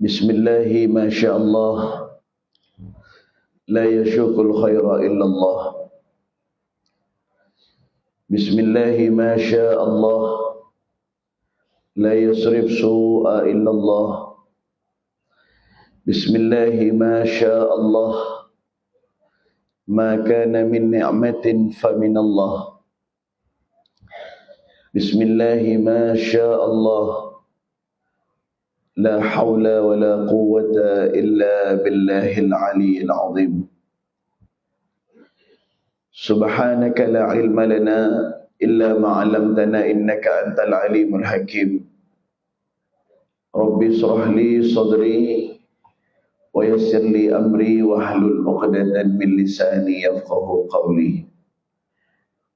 Bismillahi masyaallah, la yashukul khaira illallah. Bismillahi masyaallah, la yasrif su'a illallah. Bismillahi masyaallah, ma kana min ni'matin faminallah. Bismillahi masyaallah, la hawla wa la quwwata illa billahil aliyyil azim. Subhanaka la ilma lana illa ma 'allamtana innaka antal alimul hakim. Rabbi shrah li sadri wa yassir li amri wahlul 'uqdatan min lisani yafqahu qawli.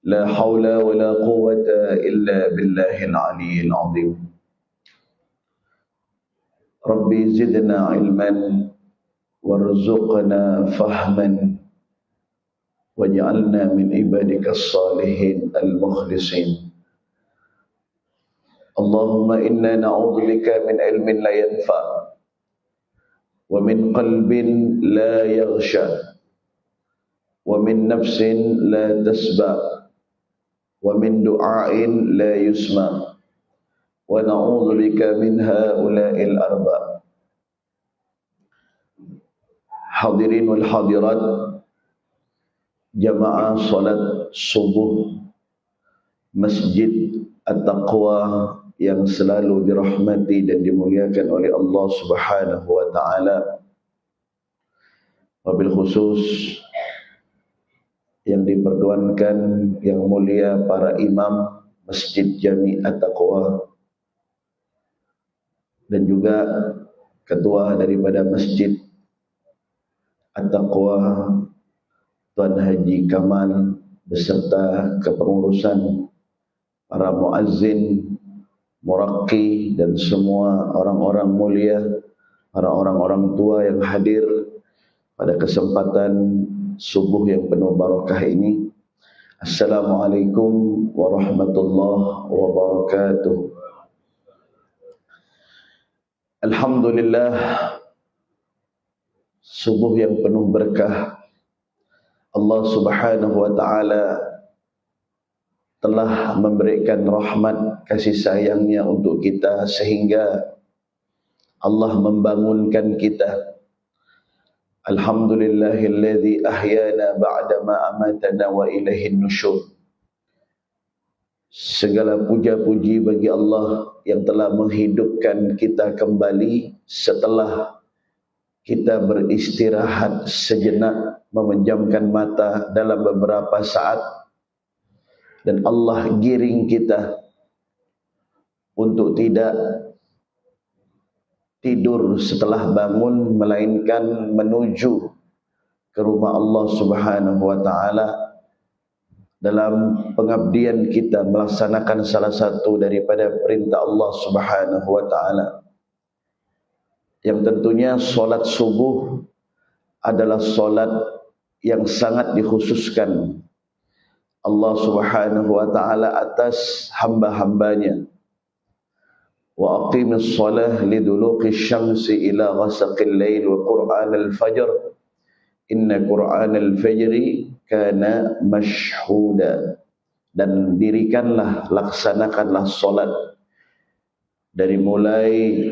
La hawla wa la quwwata illa billahil aliyyil azim. Rabbi zidna ilman warzuqna fahman waj'alna min ibadikas salihin al-mukhlisin. Allahumma inna na'udzubika min ilmin la yanfa' wa min qalbin la yaghsha wa min nafsin la tasba' wa min du'ain la yusma' wa na'udzubika min ha'ula'il arba'. Hadirin wal hadirat, jamaah salat subuh Masjid At-Taqwa yang selalu dirahmati dan dimuliakan oleh Allah Subhanahu wa taala. Wabil khusus yang dipertuankan yang mulia para imam Masjid Jami At-Taqwa dan juga ketua daripada Masjid At-Taqwa Tuan Haji Kamal beserta kepengurusan, para muazzin, muraqi dan semua orang-orang mulia, para orang-orang tua yang hadir pada kesempatan subuh yang penuh barakah ini. Assalamualaikum warahmatullahi wabarakatuh. Alhamdulillah, subuh yang penuh berkah. Allah Subhanahu wa taala telah memberikan rahmat kasih sayangnya untuk kita sehingga Allah membangunkan kita. Alhamdulillahilladzi ahyana ba'dama amatana wa ilaihin nusyur. Segala puja-puji bagi Allah yang telah menghidupkan kita kembali setelah kita beristirahat sejenak, memejamkan mata dalam beberapa saat, dan Allah giring kita untuk tidak tidur setelah bangun, melainkan menuju ke rumah Allah Subhanahu wa taala dalam pengabdian kita melaksanakan salah satu daripada perintah Allah Subhanahu wa taala, yang tentunya solat subuh adalah solat yang sangat dikhususkan Allah Subhanahu wa taala atas hamba-hambanya. Wa aqimis shalah liduluqis syamsi ila ghasaqil lail wa qur'anal fajr inna qur'anal fajri kana mashhuda. Dan dirikanlah, laksanakanlah solat dari mulai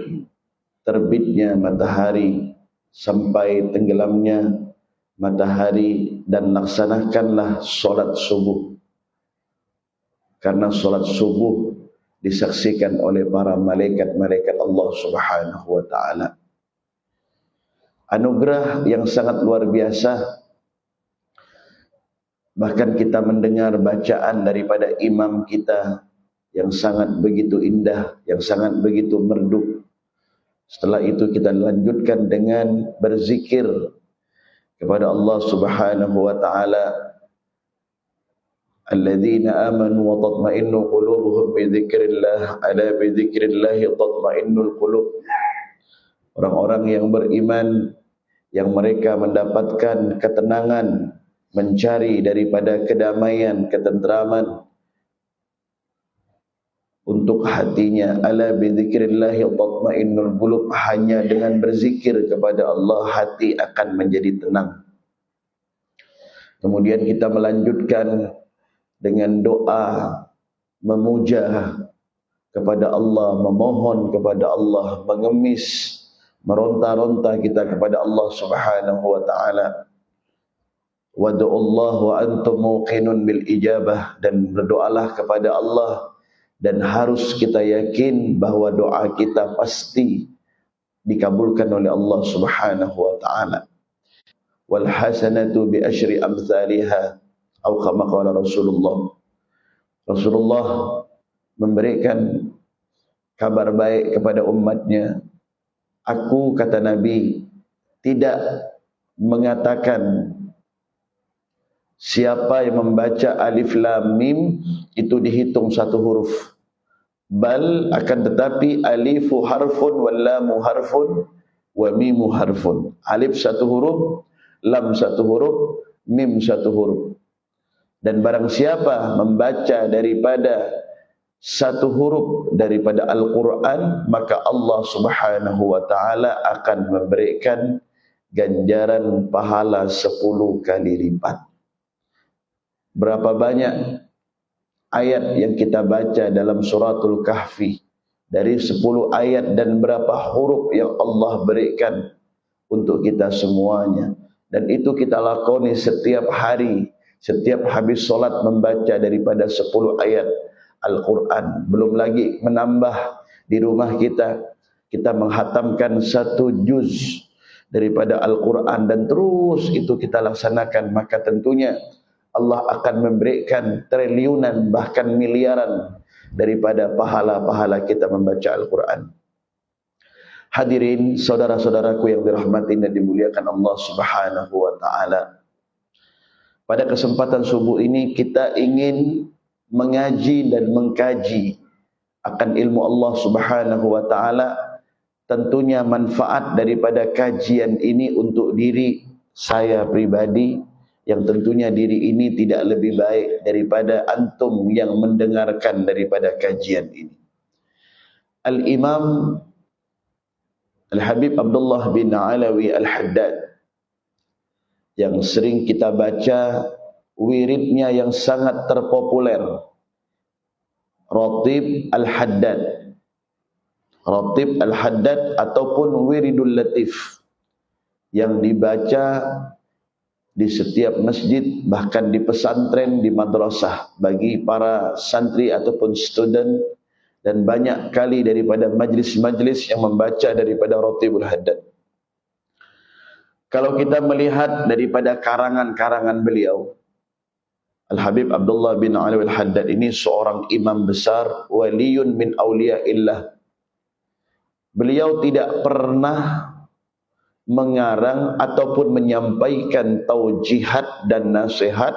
terbitnya matahari sampai tenggelamnya matahari, dan laksanakanlah solat subuh, karena solat subuh disaksikan oleh para malaikat-malaikat Allah Subhanahu wa taala. Anugerah yang sangat luar biasa. Bahkan kita mendengar bacaan daripada imam kita yang sangat begitu indah, yang sangat begitu merdu. Setelah itu kita lanjutkan dengan berzikir kepada Allah Subhanahu wa taala. Alladzina amanu wa tatma'innu qulubuhum bi dzikrillah, ala bi dzikrillah tatma'innul qulub. Orang-orang yang beriman yang mereka mendapatkan ketenangan, mencari daripada kedamaian, ketentraman untuk untuk hatinya. Ala bidzikrillah tatmainnul qulub, hanya dengan berzikir kepada Allah hati akan menjadi tenang. Kemudian kita melanjutkan dengan doa memuja kepada Allah, memohon kepada Allah, mengemis, meronta-ronta kita kepada Allah Subhanahu wa taala. Wad'ullaha wa antum muqinun bil ijabah, dan berdoalah kepada Allah dan harus kita yakin bahwa doa kita pasti dikabulkan oleh Allah Subhanahu wa taala. Wal hasanatu bi asyri amsalha, atau kama qala Rasulullah. Rasulullah memberikan kabar baik kepada umatnya. Aku, kata Nabi, tidak mengatakan siapa yang membaca alif lam mim itu dihitung satu huruf. Bal akan tetapi alifu harfun wal lamu harfun wa mimu harfun. Alif satu huruf, lam satu huruf, mim satu huruf. Dan barang siapa membaca daripada satu huruf daripada Al-Quran, maka Allah Subhanahu wa ta'ala akan memberikan ganjaran pahala 10 kali lipat. Berapa banyak ayat yang kita baca dalam suratul Kahfi? Dari 10 ayat, dan berapa huruf yang Allah berikan untuk kita semuanya. Dan itu kita lakoni setiap hari, setiap habis solat membaca daripada 10 ayat Al-Quran. Belum lagi menambah di rumah kita menghatamkan 1 juz daripada Al-Quran, dan terus itu kita laksanakan, maka tentunya Allah akan memberikan triliunan bahkan miliaran daripada pahala-pahala kita membaca Al-Quran. Hadirin saudara-saudaraku yang dirahmati dan dimuliakan Allah Subhanahu wa ta'ala. Pada kesempatan subuh ini kita ingin mengaji dan mengkaji akan ilmu Allah Subhanahu wa ta'ala. Tentunya manfaat daripada kajian ini untuk diri saya pribadi, yang tentunya diri ini tidak lebih baik daripada antum yang mendengarkan daripada kajian ini. Al-Imam Al-Habib Abdullah bin Alawi Al-Haddad, yang sering kita baca wiridnya yang sangat terpopuler, Ratib Al-Haddad. Ratib Al-Haddad ataupun Wiridul Latif, yang dibaca di setiap masjid, bahkan di pesantren, di madrasah, bagi para santri ataupun student, dan banyak kali daripada majlis-majlis yang membaca daripada Ratibul Haddad. Kalau kita melihat daripada karangan-karangan beliau, Al-Habib Abdullah bin Ali Al-Haddad ini seorang imam besar, waliyun min awliyaillah. Beliau tidak pernah mengarang ataupun menyampaikan taujihat dan nasihat,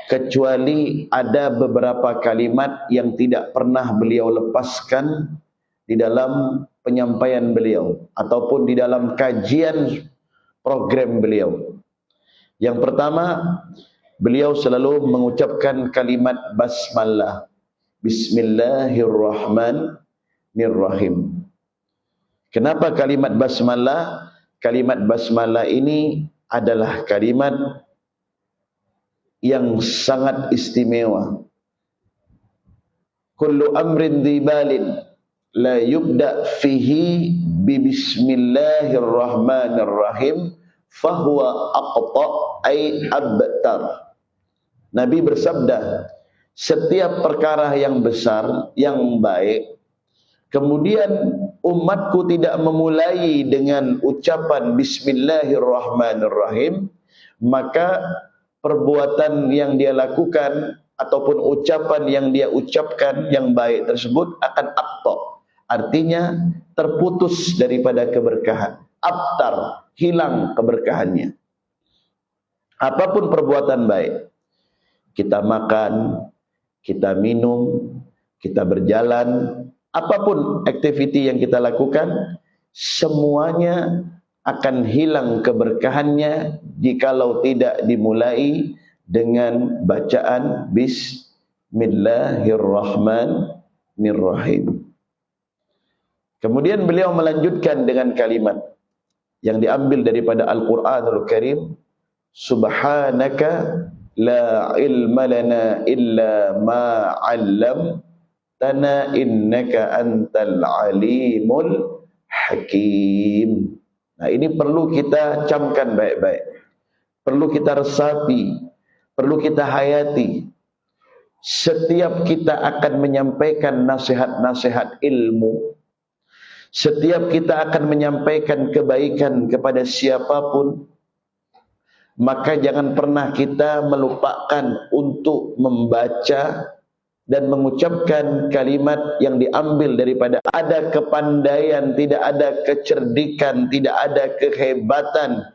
kecuali ada beberapa kalimat yang tidak pernah beliau lepaskan di dalam penyampaian beliau ataupun di dalam kajian program beliau. Yang pertama, beliau selalu mengucapkan kalimat basmalah, Bismillahirrahmanirrahim. Kenapa kalimat basmalah? Kalimat basmalah ini adalah kalimat yang sangat istimewa. Kullu amrin dhibalin la yubda fihi bi bismillahirrahmanirrahim fahuwa aqta ay abtar. Nabi bersabda, setiap perkara yang besar, yang baik, kemudian umatku tidak memulai dengan ucapan Bismillahirrahmanirrahim, maka perbuatan yang dia lakukan ataupun ucapan yang dia ucapkan yang baik tersebut akan aqta, artinya terputus daripada keberkahan. Abtar, hilang keberkahannya. Apapun perbuatan baik, kita makan, kita minum, kita berjalan, apapun aktiviti yang kita lakukan, semuanya akan hilang keberkahannya jikalau tidak dimulai dengan bacaan Bismillahirrahmanirrahim. Kemudian beliau melanjutkan dengan kalimat yang diambil daripada Al-Quranul Karim, Subhanaka la ilma lana illa ma 'allamtana innaka antal alimul hakim. Nah, ini perlu kita camkan baik-baik. Perlu kita resapi, perlu kita hayati. Setiap kita akan menyampaikan nasihat-nasihat ilmu, setiap kita akan menyampaikan kebaikan kepada siapapun, maka jangan pernah kita melupakan untuk membaca dan mengucapkan kalimat yang diambil daripada ada kepandaian, tidak ada kecerdikan, tidak ada kehebatan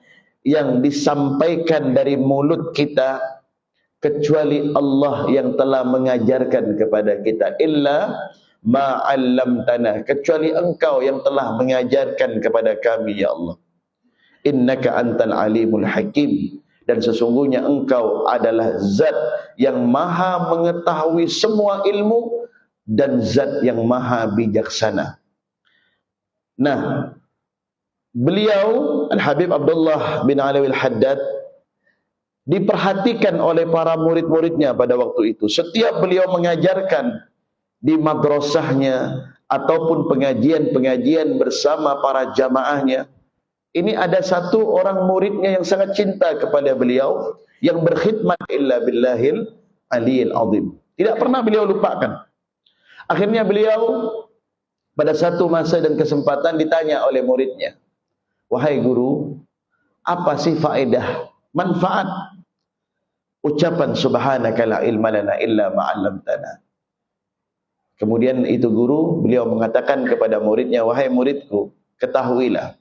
yang disampaikan dari mulut kita kecuali Allah yang telah mengajarkan kepada kita. Illa ma'allamtana, kecuali Engkau yang telah mengajarkan kepada kami, ya Allah. Innaka antal alimul hakim, dan sesungguhnya Engkau adalah zat yang maha mengetahui semua ilmu dan zat yang maha bijaksana. Nah, beliau Al-Habib Abdullah bin Alwi Al-Haddad diperhatikan oleh para murid-muridnya pada waktu itu. Setiap beliau mengajarkan di madrasahnya ataupun pengajian-pengajian bersama para jamaahnya, ini ada satu orang muridnya yang sangat cinta kepada beliau, yang berkhidmat illa billahil aliyil azim. Tidak pernah beliau lupakan. Akhirnya beliau pada satu masa dan kesempatan ditanya oleh muridnya, wahai guru, apa sih faedah, manfaat ucapan subhanaka la ilma lana illa ma 'allamtana? Kemudian itu guru, beliau mengatakan kepada muridnya, wahai muridku, ketahuilah,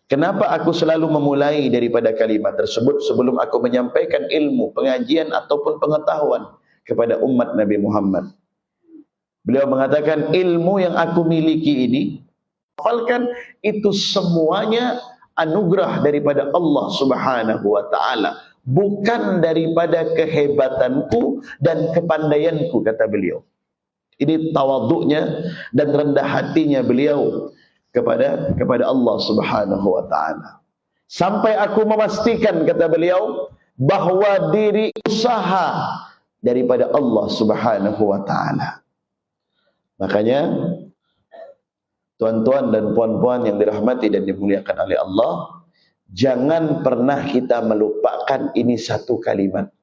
kenapa aku selalu memulai daripada kalimat tersebut sebelum aku menyampaikan ilmu, pengajian ataupun pengetahuan kepada umat Nabi Muhammad. Beliau mengatakan, ilmu yang aku miliki ini, hafalkan, itu semuanya anugerah daripada Allah Subhanahu wa taala, bukan daripada kehebatanku dan kepandaianku, kata beliau. Ini tawaduknya dan rendah hatinya beliau kepada Allah Subhanahu wa taala. Sampai aku memastikan, kata beliau, bahwa diri usaha daripada Allah Subhanahu wa taala. Makanya tuan-tuan dan puan-puan yang dirahmati dan dimuliakan oleh Allah, jangan pernah kita melupakan ini satu kalimat.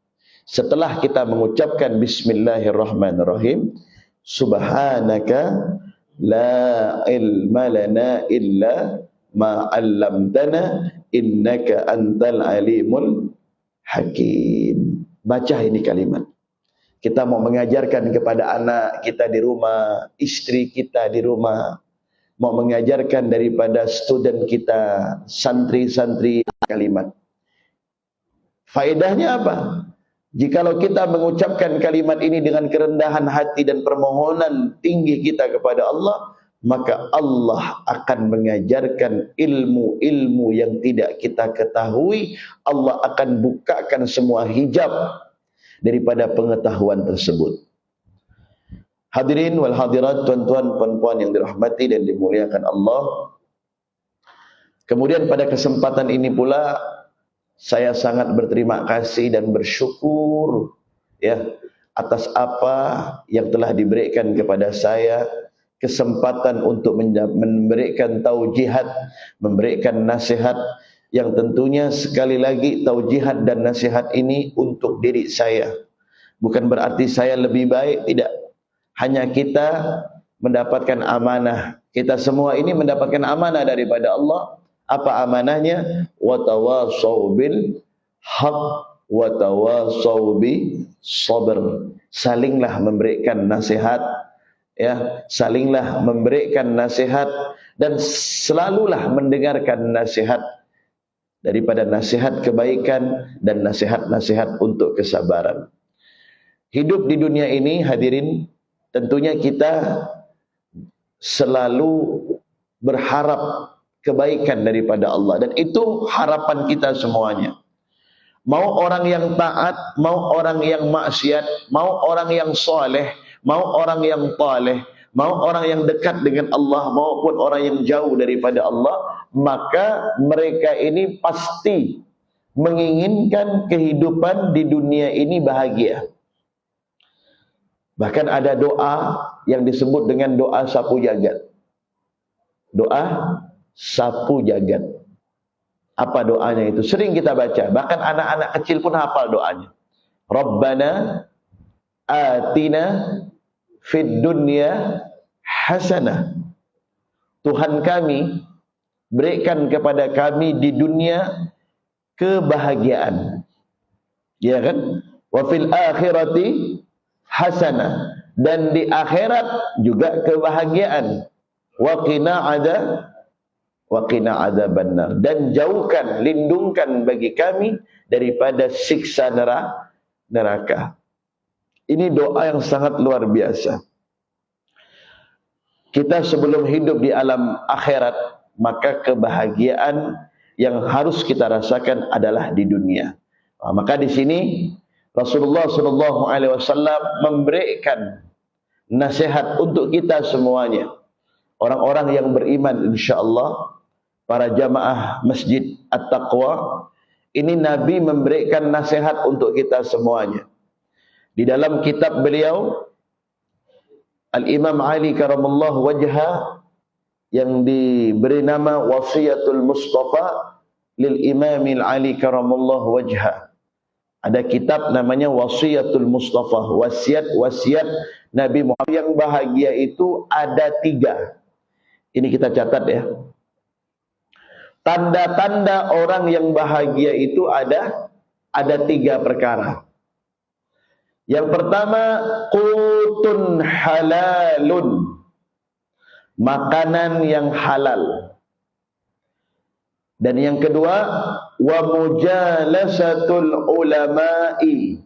Setelah kita mengucapkan bismillahirrahmanirrahim, subhanaka la ilma lana illa ma 'allamtana innaka antal alimul hakim. Baca ini kalimat. Kita mau mengajarkan kepada anak kita di rumah, istri kita di rumah, mau mengajarkan daripada student kita, santri-santri, kalimat. Faedahnya apa? Jikalau kita mengucapkan kalimat ini dengan kerendahan hati dan permohonan tinggi kita kepada Allah, maka Allah akan mengajarkan ilmu-ilmu yang tidak kita ketahui. Allah akan bukakan semua hijab daripada pengetahuan tersebut. Hadirin wal hadirat, tuan-tuan puan-puan yang dirahmati dan dimuliakan Allah. Kemudian pada kesempatan ini pula saya sangat berterima kasih dan bersyukur ya atas apa yang telah diberikan kepada saya, kesempatan untuk memberikan taujihat, memberikan nasihat, yang tentunya sekali lagi taujihat dan nasihat ini untuk diri saya. Bukan berarti saya lebih baik, tidak. Hanya kita mendapatkan amanah. Kita semua ini mendapatkan amanah daripada Allah. Apa amanahnya? Wa tawassaw bil haqq wa tawassaw bis sabr. Salinglah memberikan nasihat, ya, salinglah memberikan nasihat dan selalulah mendengarkan nasihat daripada nasihat kebaikan dan nasihat-nasihat untuk kesabaran. Hidup di dunia ini, hadirin, tentunya kita selalu berharap kebaikan daripada Allah, dan itu harapan kita semuanya. Mau orang yang taat, mau orang yang maksiat, mau orang yang soleh, mau orang yang saleh, mau orang yang dekat dengan Allah maupun orang yang jauh daripada Allah, maka mereka ini pasti menginginkan kehidupan di dunia ini bahagia. Bahkan ada doa yang disebut dengan doa sapu jagat. Doa sapu jagat. Apa doanya itu? Sering kita baca. Bahkan anak-anak kecil pun hafal doanya. Rabbana atina fid dunya hasanah. Tuhan kami, berikan kepada kami di dunia kebahagiaan. Ya kan? Wa fil akhirati hasanah, dan di akhirat juga kebahagiaan. Wa qina adzabannar, dan jauhkan, lindungkan bagi kami daripada siksa neraka. Ini doa yang sangat luar biasa. Kita sebelum hidup di alam akhirat, maka kebahagiaan yang harus kita rasakan adalah di dunia. Maka di sini Rasulullah SAW memberikan nasihat untuk kita semuanya, orang-orang yang beriman, insyaallah, para jamaah Masjid At-Taqwa. Ini Nabi memberikan nasihat untuk kita semuanya. Di dalam kitab beliau, Al-Imam Ali karamallahu wajha, yang diberi nama Wasiyatul Mustafa lil Imamil Ali karamallahu wajha. Ada kitab namanya Wasiyatul Mustafa, wasiat Nabi Muhammad. Yang bahagia itu ada 3. Ini kita catat ya. Tanda-tanda orang yang bahagia itu ada 3 perkara. Yang pertama, qutun halalun, makanan yang halal. Dan yang kedua, wa mujalasatul ulama'i,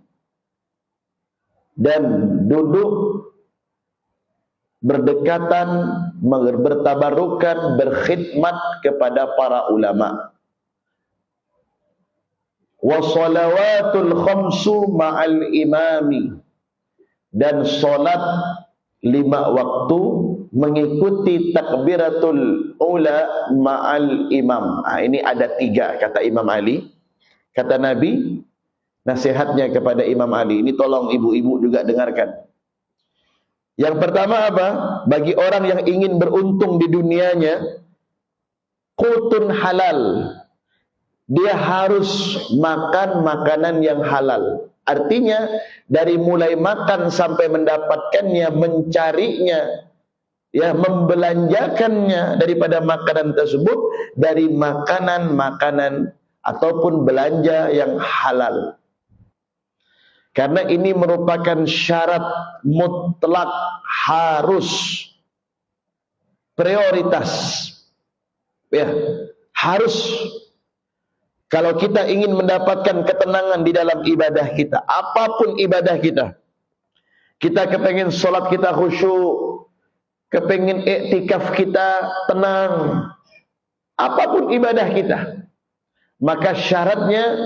dan duduk berdekatan, bertabarukan, berkhidmat kepada para ulama. Wa salawatul khamsu ma'al imami, dan salat 5 waktu mengikuti takbiratul ula ma'al imam. Ini ada 3 kata Imam Ali. Kata Nabi, nasihatnya kepada Imam Ali. Ini tolong ibu-ibu juga dengarkan. Yang pertama apa? Bagi orang yang ingin beruntung di dunianya, qutun halal. Dia harus makan makanan yang halal. Artinya dari mulai makan sampai mendapatkannya, mencarinya, ya, membelanjakannya daripada makanan tersebut dari makanan-makanan ataupun belanja yang halal. Karena ini merupakan syarat mutlak, harus, prioritas. Ya, harus. Kalau kita ingin mendapatkan ketenangan di dalam ibadah kita, apapun ibadah kita, kita kepengen sholat kita khusyuk, kepengen iktikaf kita tenang, apapun ibadah kita, maka syaratnya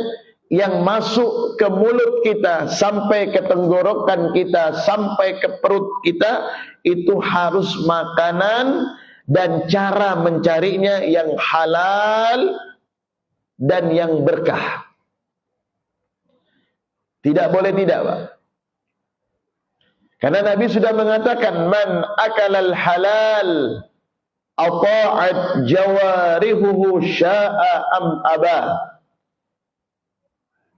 yang masuk ke mulut kita, sampai ke tenggorokan kita, sampai ke perut kita, itu harus makanan dan cara mencarinya yang halal dan yang berkah. Tidak boleh tidak, Pak. Karena Nabi sudah mengatakan, man akalal halal ata'at jawarihuhu sya'a am abah.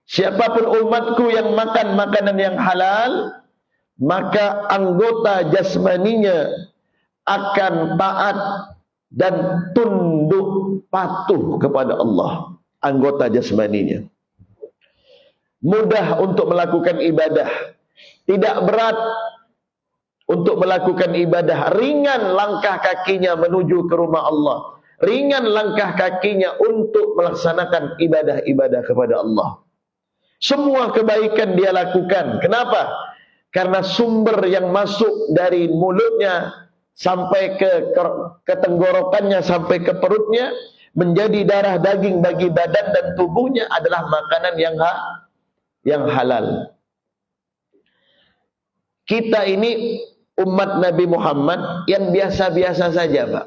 Siapapun umatku yang makan makanan yang halal, maka anggota jasmaninya akan taat dan tunduk patuh kepada Allah. Anggota jasmaninya mudah untuk melakukan ibadah, tidak berat untuk melakukan ibadah, ringan langkah kakinya menuju ke rumah Allah, ringan langkah kakinya untuk melaksanakan ibadah-ibadah kepada Allah. Semua kebaikan dia lakukan. Kenapa? Karena sumber yang masuk dari mulutnya sampai ke tenggorokannya, sampai ke perutnya, menjadi darah daging bagi badan dan tubuhnya adalah makanan yang halal. Kita ini umat Nabi Muhammad yang biasa-biasa saja, Pak.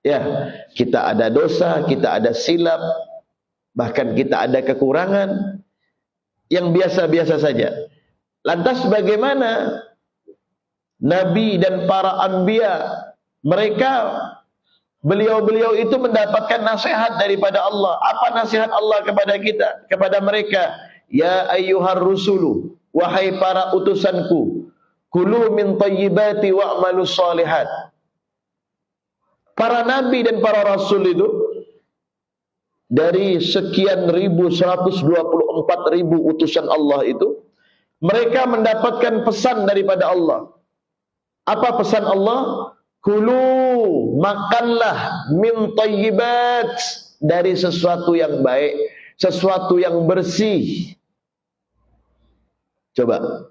Ya, kita ada dosa, kita ada silap, bahkan kita ada kekurangan yang biasa-biasa saja. Lantas bagaimana Nabi dan para anbiya, mereka beliau-beliau itu mendapatkan nasihat daripada Allah. Apa nasihat Allah kepada kita, kepada mereka? Ya ayyuhar rusulu, wahai para utusanku, kulu min thayyibati wa'malus shalihat. Para nabi dan para rasul itu dari sekian ribu, 124 ribu utusan Allah itu, mereka mendapatkan pesan daripada Allah. Apa pesan Allah? Kulu, makanlah min thayyibat, dari sesuatu yang baik, sesuatu yang bersih. Coba,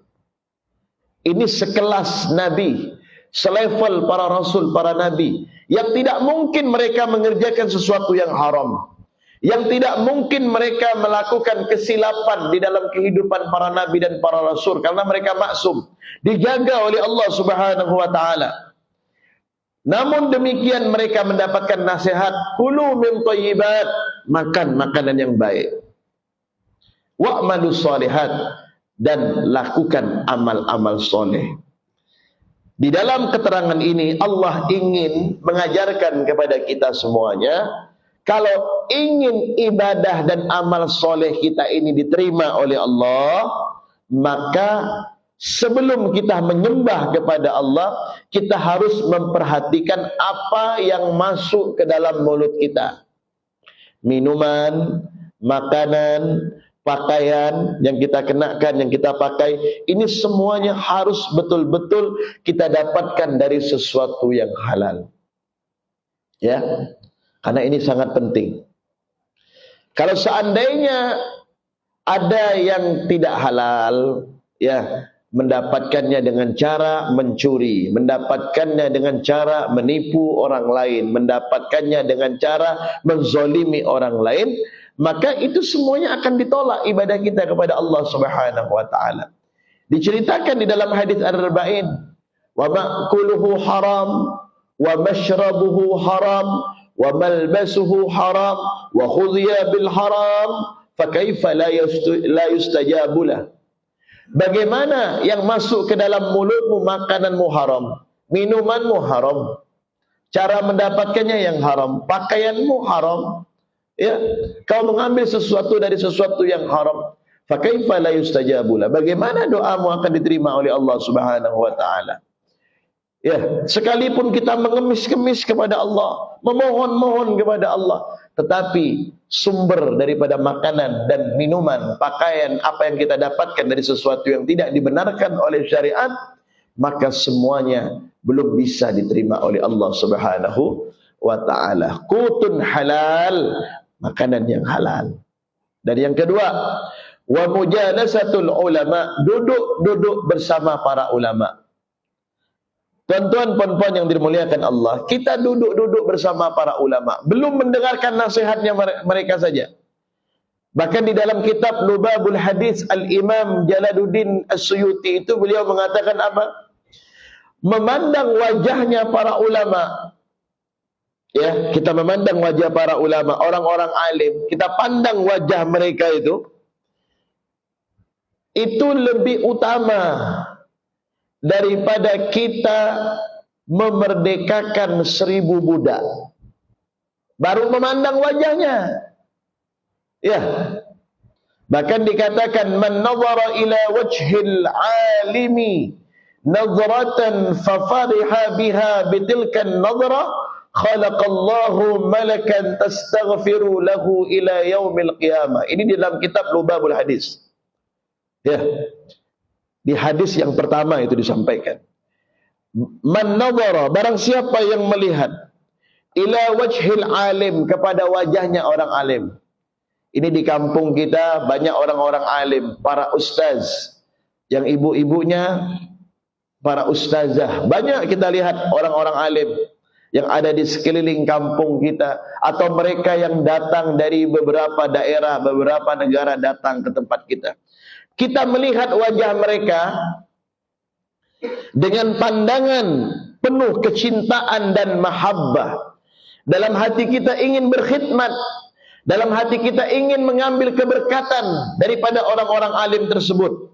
ini sekelas nabi, selevel para rasul, para nabi, yang tidak mungkin mereka mengerjakan sesuatu yang haram, yang tidak mungkin mereka melakukan kesilapan di dalam kehidupan para nabi dan para rasul, karena mereka maksum, dijaga oleh Allah Subhanahu wa taala. Namun demikian mereka mendapatkan nasihat, kulu min thayyibat, makan makanan yang baik, wa'malus shalihat, dan lakukan amal-amal soleh. Di dalam keterangan ini Allah ingin mengajarkan kepada kita semuanya, kalau ingin ibadah dan amal soleh kita ini diterima oleh Allah, maka sebelum kita menyembah kepada Allah, kita harus memperhatikan apa yang masuk ke dalam mulut kita. Minuman, makanan, pakaian yang kita kenakan, yang kita pakai, ini semuanya harus betul-betul kita dapatkan dari sesuatu yang halal. Ya, karena ini sangat penting. Kalau seandainya ada yang tidak halal, ya, mendapatkannya dengan cara mencuri, mendapatkannya dengan cara menipu orang lain, mendapatkannya dengan cara menzolimi orang lain, maka itu semuanya akan ditolak ibadah kita kepada Allah Subhanahu wa taala. Diceritakan di dalam hadis Ar-Arba'in, wa ma'kuluhu haram, wa mashrabuhu haram, wa malbasuhu haram, wa khudhiya bil haram, fa kaifa la yustajabu lah. Bagaimana yang masuk ke dalam mulutmu, makananmu haram, minumanmu haram, cara mendapatkannya yang haram, pakaianmu haram. Ya, kau mengambil sesuatu dari sesuatu yang haram, fa kaifa la yustajabu lah. Bagaimana doamu akan diterima oleh Allah Subhanahu wa taala? Ya, sekalipun kita mengemis-kemis kepada Allah, memohon-mohon kepada Allah, tetapi sumber daripada makanan dan minuman, pakaian, apa yang kita dapatkan dari sesuatu yang tidak dibenarkan oleh syariat, maka semuanya belum bisa diterima oleh Allah Subhanahu wa taala. Qutun halal, makanan yang halal. Dan yang kedua, wa mujalasatul ulama, duduk bersama para ulama. Tuan-tuan, puan-puan yang dimuliakan Allah, kita duduk bersama para ulama, belum mendengarkan nasihatnya mereka saja. Bahkan di dalam kitab Lubabul Hadis, Al-Imam Jalaluddin As-Suyuti itu beliau mengatakan apa? Memandang wajahnya para ulama. Ya, kita memandang wajah para ulama, orang-orang alim, kita pandang wajah mereka itu lebih utama daripada kita memerdekakan 1000 budak. Baru memandang wajahnya. Ya. Bahkan dikatakan man nazara ila wajhil alimi nazratan fa fariha biha bitilkan nazra khalaqallahu malakan tastaghfiru lahu ila yaumil qiyamah. Ini di dalam kitab Lubabul Hadis. Ya. Di hadis yang pertama itu disampaikan, man nadhara, barang siapa yang melihat, ila wajhil alim, kepada wajahnya orang alim. Ini di kampung kita banyak orang-orang alim, para ustaz, yang ibu-ibunya para ustazah. Banyak kita lihat orang-orang alim yang ada di sekeliling kampung kita, atau mereka yang datang dari beberapa daerah, beberapa negara datang ke tempat kita. Kita melihat wajah mereka, dengan pandangan penuh kecintaan dan mahabbah. Dalam hati kita ingin berkhidmat, dalam hati kita ingin mengambil keberkatan daripada orang-orang alim tersebut.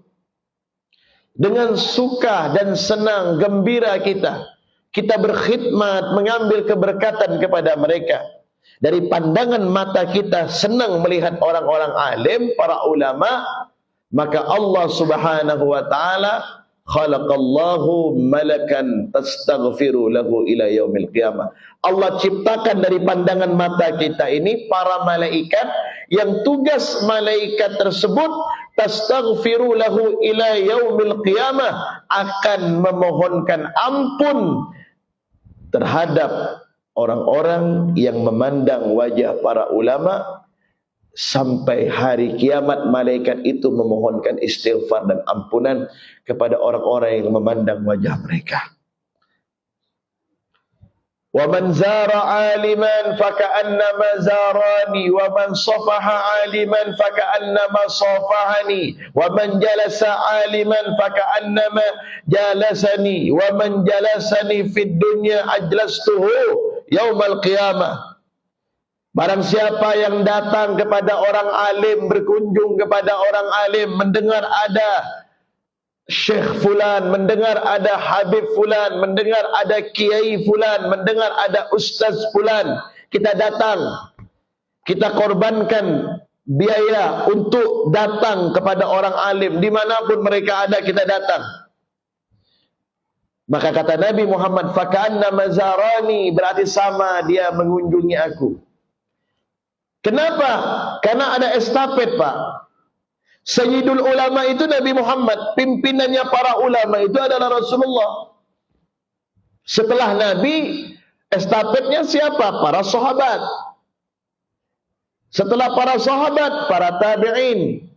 Dengan suka dan senang, gembira kita berkhidmat, mengambil keberkatan kepada mereka. Dari pandangan mata kita senang melihat orang-orang alim, para ulama, maka Allah Subhanahu wa taala khalaqallahu malakan tastaghfiru lahu ila yaumil qiyamah. Allah ciptakan dari pandangan mata kita ini para malaikat yang tugas malaikat tersebut tastaghfiru lahu ila yaumil qiyamah, akan memohonkan ampun terhadap orang-orang yang memandang wajah para ulama sampai hari kiamat. Malaikat itu memohonkan istighfar dan ampunan kepada orang-orang yang memandang wajah mereka. Wa man zara aliman faka'annama zarani wa man safaha aliman faka'annama safahani wa man jalasa aliman faka'annama jalasani wa man jalasani fid dunya ajlastuhu yaumal qiyamah. Barang siapa yang datang kepada orang alim, berkunjung kepada orang alim, mendengar ada Syekh Fulan, mendengar ada Habib Fulan, mendengar ada Kiai Fulan, mendengar ada Ustaz Fulan, kita datang, kita korbankan biaya untuk datang kepada orang alim, dimanapun mereka ada kita datang. Maka kata Nabi Muhammad, faka'anna mazarani, berarti sama dia mengunjungi aku. Kenapa? Karena ada estafet, Pak. Sayyidul ulama itu Nabi Muhammad, pimpinannya para ulama itu adalah Rasulullah. Setelah Nabi, estafetnya siapa? Para sahabat. Setelah para sahabat, para tabi'in.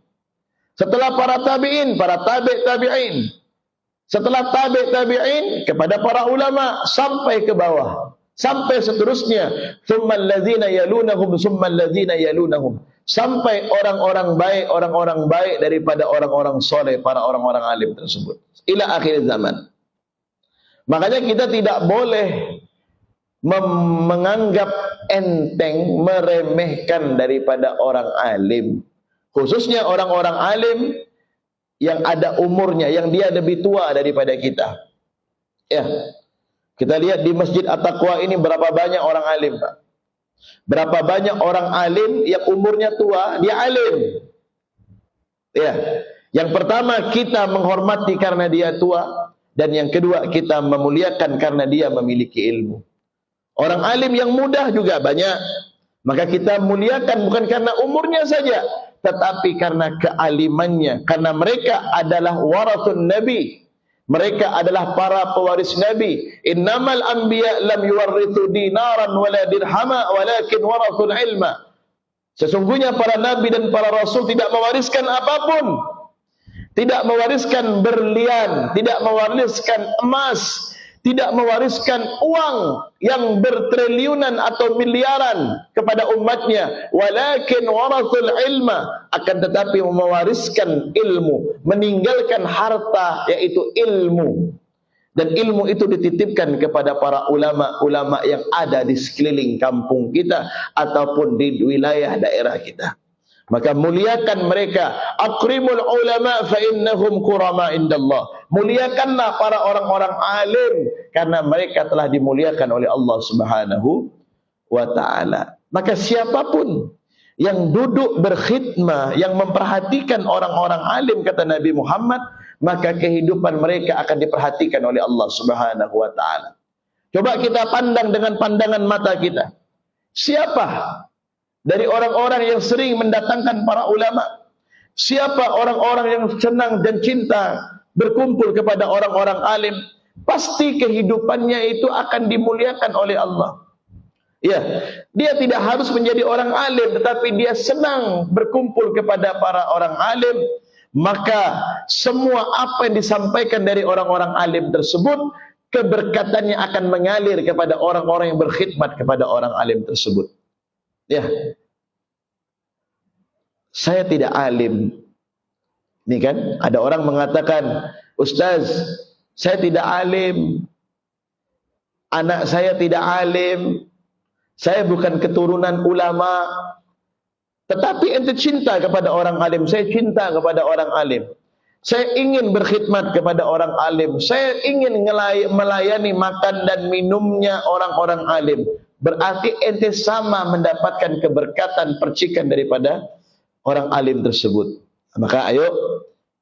Setelah para tabi'in, para tabi'in. Setelah tabi'in kepada para ulama sampai ke bawah, sampai seterusnya, tsummal ladzina yalunahum tsummal ladzina yalunahum, sampai orang-orang baik daripada orang-orang soleh, para orang-orang alim tersebut, ila akhir zaman. Makanya kita tidak boleh menganggap enteng, meremehkan daripada orang alim, khususnya orang-orang alim yang ada umurnya, yang dia lebih tua daripada kita. Ya, kita lihat di Masjid At-Taqwa ini berapa banyak orang alim, Pak. Berapa banyak orang alim yang umurnya tua, dia alim. Ya, yang pertama kita menghormati karena dia tua, dan yang kedua kita memuliakan karena dia memiliki ilmu. Orang alim yang mudah juga banyak, maka kita muliakan bukan karena umurnya saja, tetapi karena kealimannya, karena mereka adalah warathun Nabi, mereka adalah para pewaris Nabi. Innamal anbiya lam yuwarrithu dinaran wala dirhama walakin warathul ilma. Sesungguhnya para nabi dan para rasul tidak mewariskan apapun, tidak mewariskan berlian, tidak mewariskan emas, tidak mewariskan uang yang bertriliunan atau miliaran kepada umatnya, walakin warathul ilma, akan tetapi mewariskan ilmu, meninggalkan harta yaitu ilmu. Dan ilmu itu dititipkan kepada para ulama-ulama yang ada di sekeliling kampung kita ataupun di wilayah daerah kita. Maka muliakan mereka. Akrimul ulama fa innahum qurama indallah. Muliakanlah para orang-orang alim karena mereka telah dimuliakan oleh Allah Subhanahu wa taala. Maka siapapun yang duduk berkhidmah, yang memperhatikan orang-orang alim, kata Nabi Muhammad, maka kehidupan mereka akan diperhatikan oleh Allah Subhanahu wa taala. Coba kita pandang dengan pandangan mata kita. Siapa dari orang-orang yang sering mendatangkan para ulama? Siapa orang-orang yang senang dan cinta berkumpul kepada orang-orang alim? Pasti kehidupannya itu akan dimuliakan oleh Allah. Ya, dia tidak harus menjadi orang alim, tetapi dia senang berkumpul kepada para orang alim. Maka semua apa yang disampaikan dari orang-orang alim tersebut, keberkatannya akan mengalir kepada orang-orang yang berkhidmat kepada orang alim tersebut. Ya, saya tidak alim. Ini kan ada orang mengatakan, Ustaz, saya tidak alim, anak saya tidak alim, saya bukan keturunan ulama, tetapi ente cinta kepada orang alim. Saya cinta kepada orang alim. Saya ingin berkhidmat kepada orang alim. Saya ingin melayani makan dan minumnya orang-orang alim. Berarti ente sama mendapatkan keberkatan percikan daripada orang alim tersebut. Maka ayo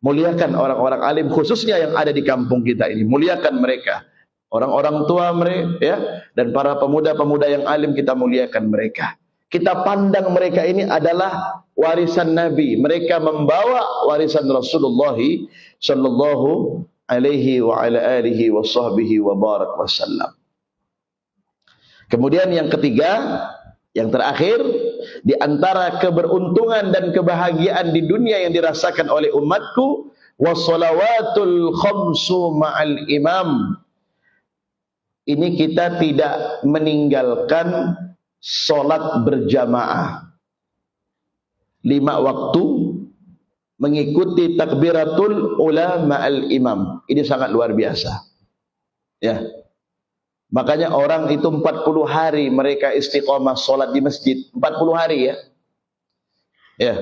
muliakan orang-orang alim, khususnya yang ada di kampung kita ini. Muliakan mereka. Orang-orang tua mereka, ya, dan para pemuda-pemuda yang alim, kita muliakan mereka. Kita pandang mereka ini adalah warisan Nabi. Mereka membawa warisan Rasulullah sallallahu alaihi wa ala alihi wa sahbihi wa barak wasallam. Kemudian yang ketiga, yang terakhir, di antara keberuntungan dan kebahagiaan di dunia yang dirasakan oleh umatku, wassalawatul khamsu ma'al imam. Ini kita tidak meninggalkan solat berjamaah 5 waktu, mengikuti takbiratul ula ma'al imam. Ini sangat luar biasa, ya. Makanya orang itu 40 hari mereka istiqomah solat di masjid. 40 hari, ya, ya.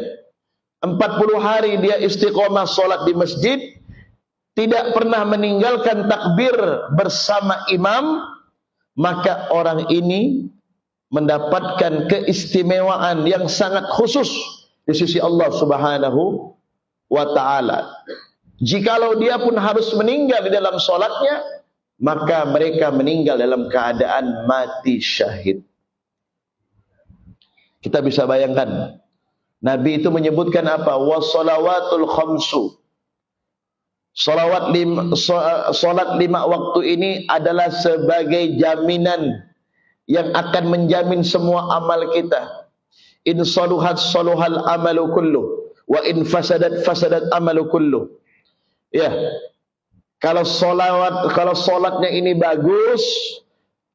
40 hari dia istiqomah solat di masjid, tidak pernah meninggalkan takbir bersama imam, maka orang ini mendapatkan keistimewaan yang sangat khusus di sisi Allah Subhanahu wa ta'ala. Jikalau dia pun harus meninggal di dalam solatnya, maka mereka meninggal dalam keadaan mati syahid. Kita bisa bayangkan, Nabi itu menyebutkan apa? Wassalawatul khamsu. Salat 5 waktu ini adalah sebagai jaminan yang akan menjamin semua amal kita. In saluhat saluhal amalu kullu, wa in fasadat fasadat amalu kullu. Ya. Kalau salatnya ini bagus,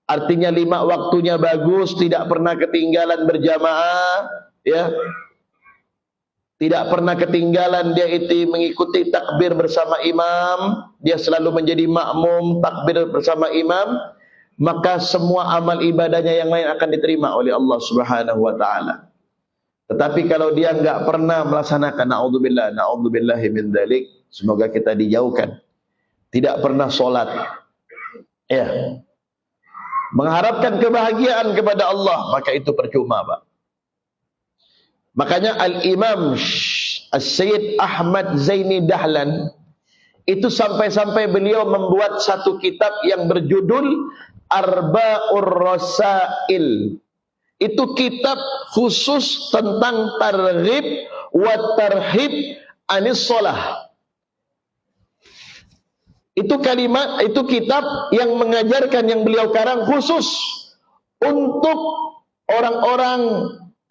artinya 5 waktunya bagus, tidak pernah ketinggalan berjamaah, ya. Tidak pernah ketinggalan dia itu mengikuti takbir bersama imam, dia selalu menjadi makmum takbir bersama imam, maka semua amal ibadahnya yang lain akan diterima oleh Allah Subhanahu wa taala. Tetapi kalau dia enggak pernah melaksanakan, naudzubillahi min dzalik, semoga kita dijauhkan, tidak pernah salat, ya, mengharapkan kebahagiaan kepada Allah, maka itu percuma, Pak. Makanya Al-Imam As-Sayyid Ahmad Zaini Dahlan itu sampai-sampai beliau membuat satu kitab yang berjudul Arba'ur Rasail. Itu kitab khusus tentang targhib wa tarhib anis shalah. Itu kitab yang mengajarkan, yang beliau karang khusus untuk orang-orang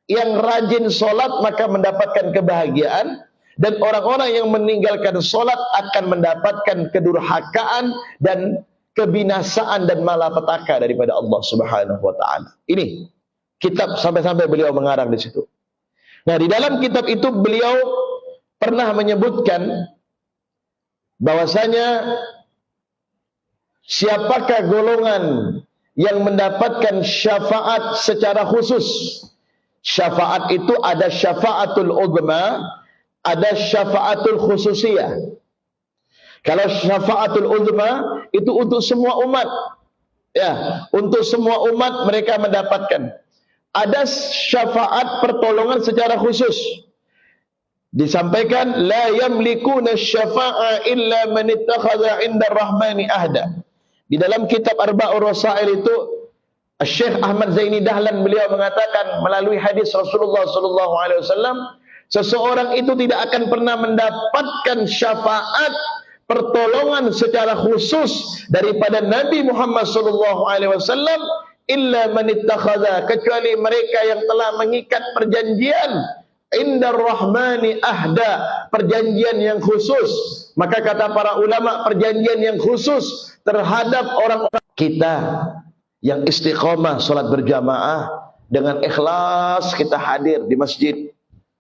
yang rajin solat maka mendapatkan kebahagiaan, dan orang-orang yang meninggalkan solat akan mendapatkan kedurhakaan dan kebinasaan dan malapetaka daripada Allah Subhanahu wa taala. Ini kitab sampai-sampai beliau mengarang di situ. Nah, di dalam kitab itu beliau pernah menyebutkan bahwasanya siapakah golongan yang mendapatkan syafaat secara khusus. Syafaat itu ada syafaatul uzma, ada syafaatul khususiyah. Kalau syafaatul uzma itu untuk semua umat, ya, untuk semua umat mereka mendapatkan. Ada syafaat pertolongan secara khusus. Disampaikan la yamlikuna syafa'a illa man ittakhadha 'inda ar-rahmani ahda. Di dalam kitab Arba'ur Rasail itu Syekh Ahmad Zaini Dahlan beliau mengatakan melalui hadis Rasulullah sallallahu alaihi wasallam, seseorang itu tidak akan pernah mendapatkan syafaat pertolongan secara khusus daripada Nabi Muhammad sallallahu alaihi wasallam illa man ittakhadha, kecuali mereka yang telah mengikat perjanjian indar rahmani ahda, perjanjian yang khusus. Maka kata para ulama, perjanjian yang khusus terhadap orang-orang kita yang istiqomah salat berjamaah dengan ikhlas kita hadir di masjid.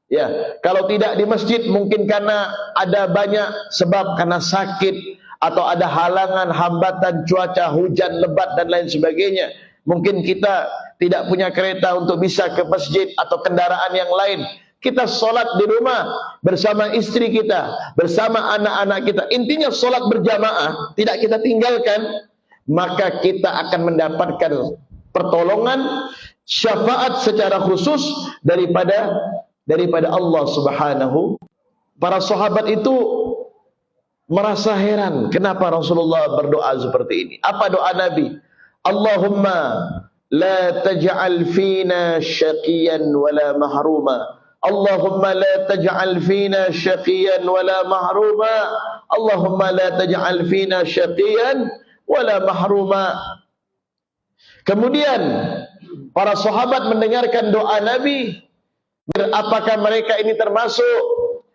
Ya, kalau tidak di masjid mungkin karena ada banyak sebab, karena sakit atau ada halangan, hambatan cuaca, hujan lebat dan lain sebagainya. Mungkin kita tidak punya kereta untuk bisa ke masjid atau kendaraan yang lain. Kita solat di rumah bersama istri kita, bersama anak-anak kita. Intinya solat berjamaah, tidak kita tinggalkan. Maka kita akan mendapatkan pertolongan, syafaat secara khusus daripada Allah Subhanahu. Para sahabat itu merasa heran, kenapa Rasulullah berdoa seperti ini? Apa doa Nabi? Allahumma la taj'al fina syaqiyan wala mahruma. Allahumma la taj'al fina syaqiyan wala mahruma. Allahumma la taj'al fina syaqiyan wala mahruma. Kemudian para sahabat mendengarkan doa Nabi. Apakah mereka ini termasuk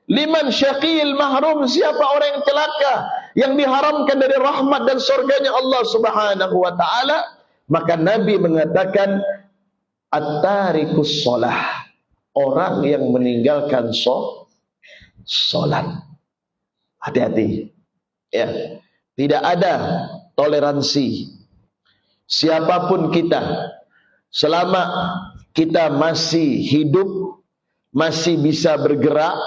liman syaqiyil mahrum? Siapa orang yang celaka, yang diharamkan dari rahmat dan surganya Allah Subhanahu wa ta'ala? Maka Nabi mengatakan at-tarikus shalah, orang yang meninggalkan salat. Hati-hati ya, tidak ada toleransi siapapun kita, selama kita masih hidup, masih bisa bergerak,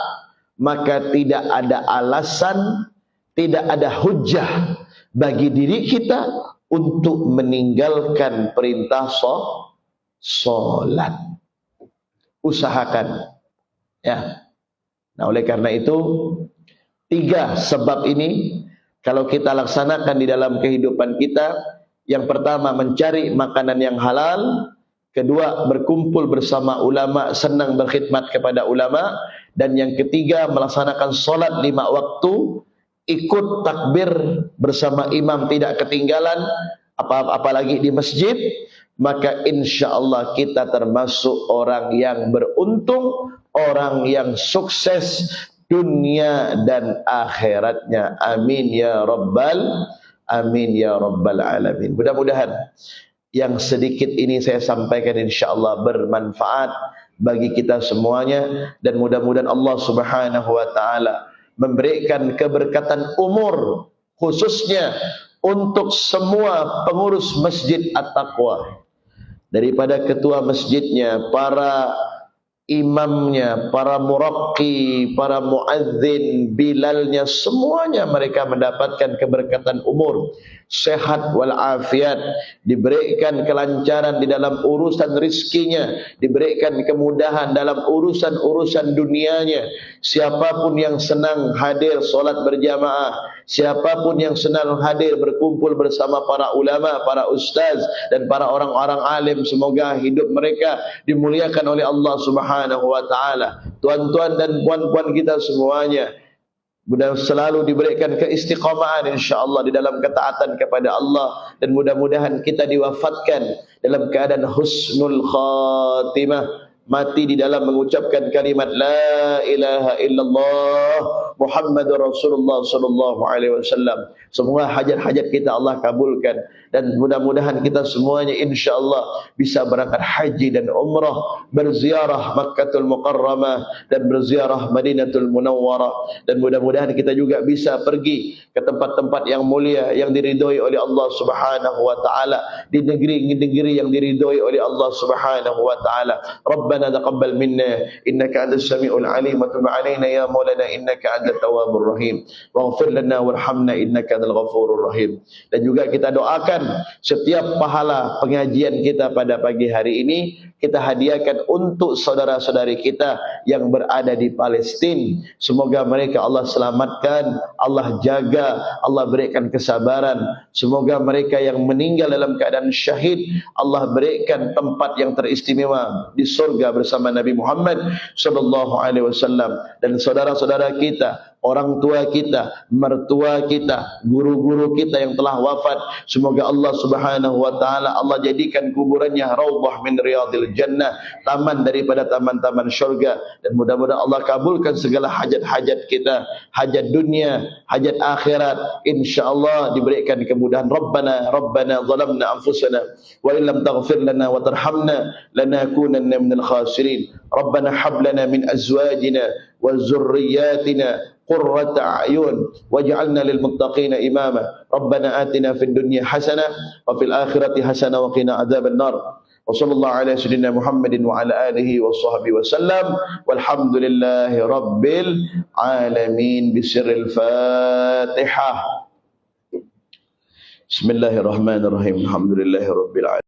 maka tidak ada alasan, tidak ada hujjah bagi diri kita untuk meninggalkan perintah salat. Usahakan ya. Nah, oleh karena itu 3 sebab ini kalau kita laksanakan di dalam kehidupan kita, yang pertama mencari makanan yang halal, kedua berkumpul bersama ulama, senang berkhidmat kepada ulama, dan yang ketiga melaksanakan solat 5 waktu, ikut takbir bersama imam tidak ketinggalan, apalagi di masjid. Maka insya Allah kita termasuk orang yang beruntung, orang yang sukses dunia dan akhiratnya. Amin ya rabbal alamin. Mudah-mudahan yang sedikit ini saya sampaikan insya Allah bermanfaat bagi kita semuanya, dan mudah-mudahan Allah Subhanahu wa ta'ala memberikan keberkatan umur khususnya untuk semua pengurus Masjid At-Taqwa, daripada ketua masjidnya, para imamnya, para muraqi, para muadzin, bilalnya, semuanya mereka mendapatkan keberkatan umur, sehat walafiat, diberikan kelancaran di dalam urusan rizkinya, diberikan kemudahan dalam urusan-urusan dunianya. Siapapun yang senang hadir solat berjamaah, siapapun yang senang hadir berkumpul bersama para ulama, para ustaz dan para orang-orang alim, semoga hidup mereka dimuliakan oleh Allah Subhanahu wa ta'ala. Tuan-tuan dan puan-puan kita semuanya, mudah selalu diberikan keistiqamahan insyaAllah di dalam ketaatan kepada Allah, dan mudah-mudahan kita diwafatkan dalam keadaan husnul khatimah, mati di dalam mengucapkan kalimat la ilaha illallah Muhammadur Rasulullah sallallahu alaihi wasallam. Semua hajat-hajat kita Allah kabulkan, dan mudah-mudahan kita semuanya insyaallah bisa berangkat haji dan umrah, berziarah Makkahul Mukarramah dan berziarah Madinatul Munawwarah, dan mudah-mudahan kita juga bisa pergi ke tempat-tempat yang mulia yang diridhoi oleh Allah Subhanahu wa taala, di negeri-negeri yang diridhoi oleh Allah Subhanahu wa taala. Rabbana taqabbal minna innaka antas samiul alim wa tub alaina ya maulana innaka antat tawwabur rahim waghfir lana warhamna innaka antal ghafurur rahim. Dan juga kita doakan setiap pahala pengajian kita pada pagi hari ini kita hadiahkan untuk saudara-saudari kita yang berada di Palestina. Semoga mereka Allah selamatkan, Allah jaga, Allah berikan kesabaran. Semoga mereka yang meninggal dalam keadaan syahid, Allah berikan tempat yang teristimewa di surga bersama Nabi Muhammad sallallahu alaihi wasallam. Dan saudara-saudara kita, orang tua kita, mertua kita, guru-guru kita yang telah wafat, semoga Allah Subhanahu wa taala Allah jadikan kuburannya raudhah min riyadil jannah, taman daripada taman-taman syurga. Dan mudah-mudahan Allah kabulkan segala hajat-hajat kita, hajat dunia, hajat akhirat, insyaallah diberikan kemudahan. Rabbana zalamna anfusana wa illam taghfir lana wa tarhamna lanakunanna minal khasirin. Rabbana hab lana min azwajina wa zurriyyatina qurrata a'yun waj'alna lil muttaqina imama. Rabbana atina fid dunya hasanah wa fil akhirati hasanah wa qina adzabannar. Wa sallallahu ala sayyidina Muhammadin wa ala alihi wa sahbihi wa sallam. Walhamdulillahi rabbil alamin. Bisirril Fatihah. Bismillahirrahmanirrahim. Alhamdulillahi rabbil alamin.